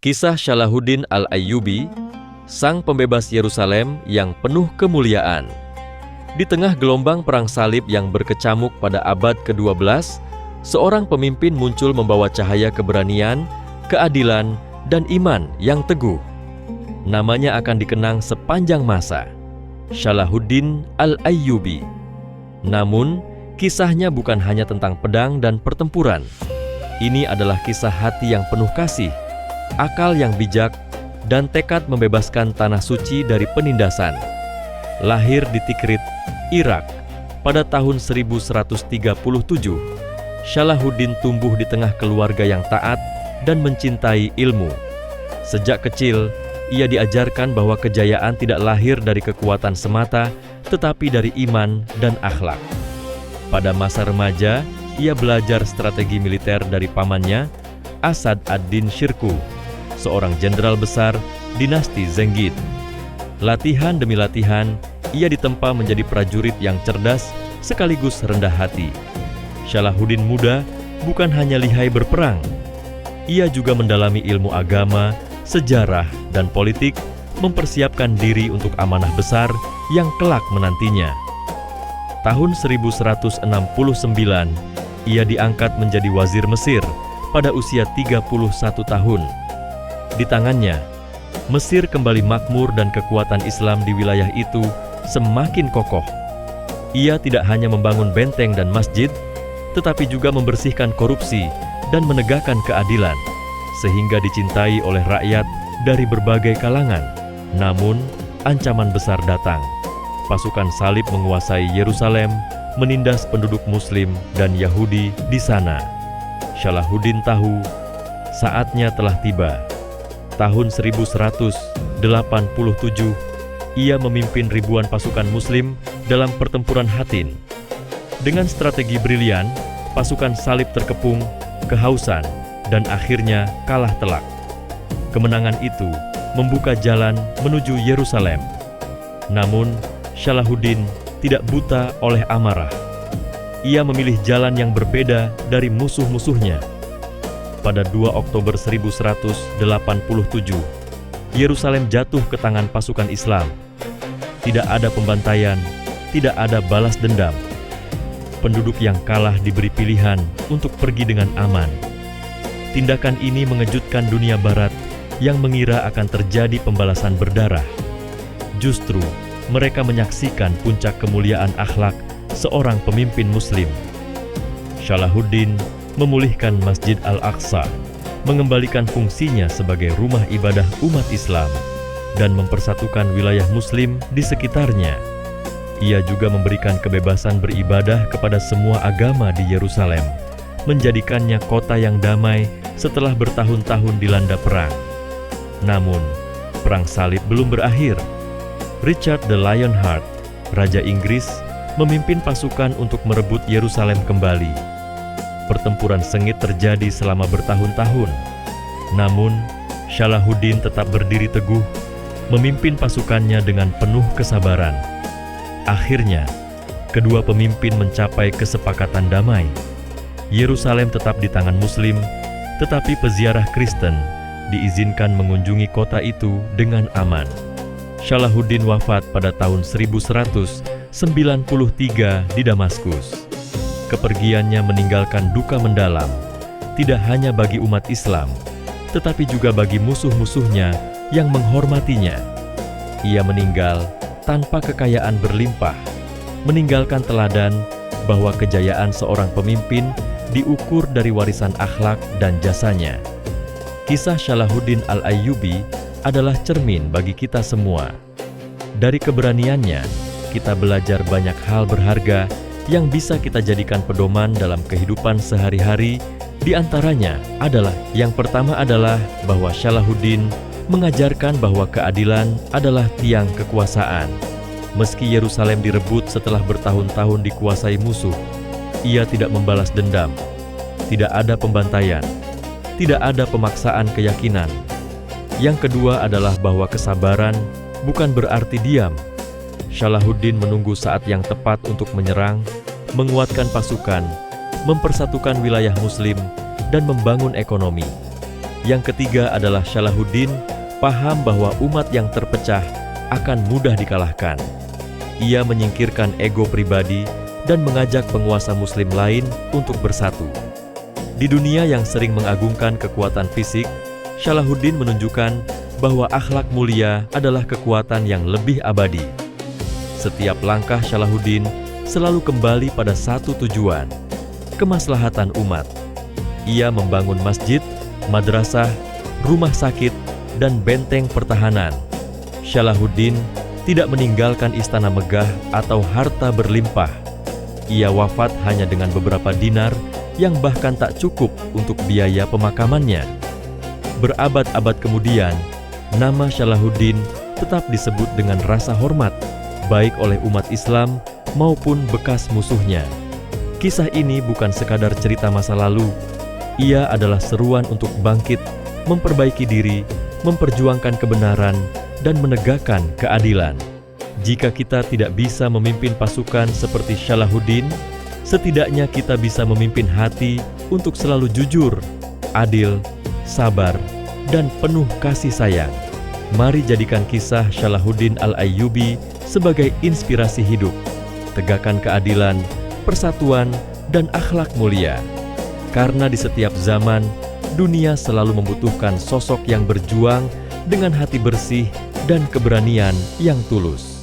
Kisah Salahuddin Al-Ayyubi, sang pembebas Yerusalem yang penuh kemuliaan. Di tengah gelombang perang salib yang berkecamuk pada abad ke-12, seorang pemimpin muncul membawa cahaya keberanian, keadilan, dan iman yang teguh. Namanya akan dikenang sepanjang masa, Salahuddin Al-Ayyubi. Namun, kisahnya bukan hanya tentang pedang dan pertempuran. Ini adalah kisah hati yang penuh kasih, akal yang bijak, dan tekad membebaskan tanah suci dari penindasan. Lahir di Tikrit, Irak, pada tahun 1137, Salahuddin tumbuh di tengah keluarga yang taat dan mencintai ilmu. Sejak kecil, ia diajarkan bahwa kejayaan tidak lahir dari kekuatan semata, tetapi dari iman dan akhlak. Pada masa remaja, ia belajar strategi militer dari pamannya, Asad ad-Din Shirkuh, seorang jenderal besar dinasti Zengid. Latihan demi latihan, ia ditempa menjadi prajurit yang cerdas sekaligus rendah hati. Salahuddin muda bukan hanya lihai berperang, ia juga mendalami ilmu agama, sejarah, dan politik, mempersiapkan diri untuk amanah besar yang kelak menantinya. Tahun 1169, ia diangkat menjadi wazir Mesir pada usia 31 tahun. Di tangannya, Mesir kembali makmur dan kekuatan Islam di wilayah itu semakin kokoh. Ia tidak hanya membangun benteng dan masjid, tetapi juga membersihkan korupsi dan menegakkan keadilan, sehingga dicintai oleh rakyat dari berbagai kalangan. Namun, ancaman besar datang. Pasukan salib menguasai Yerusalem, menindas penduduk Muslim dan Yahudi di sana. Salahuddin tahu saatnya telah tiba. Tahun 1187, ia memimpin ribuan pasukan Muslim dalam pertempuran Hattin. Dengan strategi brilian, pasukan salib terkepung, kehausan, dan akhirnya kalah telak. Kemenangan itu membuka jalan menuju Yerusalem. Namun, Salahuddin tidak buta oleh amarah. Ia memilih jalan yang berbeda dari musuh-musuhnya. Pada 2 Oktober 1187, Yerusalem jatuh ke tangan pasukan Islam. Tidak ada pembantaian, tidak ada balas dendam. Penduduk yang kalah diberi pilihan untuk pergi dengan aman. Tindakan ini mengejutkan dunia barat yang mengira akan terjadi pembalasan berdarah. Justru, mereka menyaksikan puncak kemuliaan akhlak seorang pemimpin Muslim. Salahuddin memulihkan Masjid Al-Aqsa, mengembalikan fungsinya sebagai rumah ibadah umat Islam, dan mempersatukan wilayah Muslim di sekitarnya. Ia juga memberikan kebebasan beribadah kepada semua agama di Yerusalem, menjadikannya kota yang damai setelah bertahun-tahun dilanda perang. Namun, perang salib belum berakhir. Richard the Lionheart, Raja Inggris, memimpin pasukan untuk merebut Yerusalem kembali. Pertempuran sengit terjadi selama bertahun-tahun. Namun, Salahuddin tetap berdiri teguh, memimpin pasukannya dengan penuh kesabaran. Akhirnya, kedua pemimpin mencapai kesepakatan damai. Yerusalem tetap di tangan Muslim, tetapi peziarah Kristen diizinkan mengunjungi kota itu dengan aman. Salahuddin wafat pada tahun 1193 di Damaskus. Kepergiannya meninggalkan duka mendalam, tidak hanya bagi umat Islam, tetapi juga bagi musuh-musuhnya yang menghormatinya. Ia meninggal tanpa kekayaan berlimpah, meninggalkan teladan bahwa kejayaan seorang pemimpin diukur dari warisan akhlak dan jasanya. Kisah Salahuddin Al-Ayyubi adalah cermin bagi kita semua. Dari keberaniannya, kita belajar banyak hal berharga yang bisa kita jadikan pedoman dalam kehidupan sehari-hari. Di antaranya adalah, yang pertama adalah bahwa Salahuddin mengajarkan bahwa keadilan adalah tiang kekuasaan. Meski Yerusalem direbut setelah bertahun-tahun dikuasai musuh, ia tidak membalas dendam. Tidak ada pembantaian, tidak ada pemaksaan keyakinan. Yang kedua adalah bahwa kesabaran bukan berarti diam. Salahuddin menunggu saat yang tepat untuk menyerang, menguatkan pasukan, mempersatukan wilayah Muslim, dan membangun ekonomi. Yang ketiga adalah Salahuddin paham bahwa umat yang terpecah akan mudah dikalahkan. Ia menyingkirkan ego pribadi dan mengajak penguasa muslim lain untuk bersatu. Di dunia yang sering mengagungkan kekuatan fisik, Salahuddin menunjukkan bahwa akhlak mulia adalah kekuatan yang lebih abadi. Setiap langkah Salahuddin selalu kembali pada satu tujuan, kemaslahatan umat. Ia membangun masjid, madrasah, rumah sakit, dan benteng pertahanan. Salahuddin tidak meninggalkan istana megah atau harta berlimpah. Ia wafat hanya dengan beberapa dinar yang bahkan tak cukup untuk biaya pemakamannya. Berabad-abad kemudian, nama Salahuddin tetap disebut dengan rasa hormat, baik oleh umat Islam maupun bekas musuhnya. Kisah ini bukan sekadar cerita masa lalu, ia adalah seruan untuk bangkit, memperbaiki diri, memperjuangkan kebenaran, dan menegakkan keadilan. Jika kita tidak bisa memimpin pasukan seperti Salahuddin, setidaknya kita bisa memimpin hati untuk selalu jujur, adil, sabar, dan penuh kasih sayang. Mari jadikan kisah Salahuddin Al-Ayyubi sebagai inspirasi hidup. Tegakkan keadilan, persatuan, dan akhlak mulia. Karena di setiap zaman, dunia selalu membutuhkan sosok yang berjuang dengan hati bersih dan keberanian yang tulus.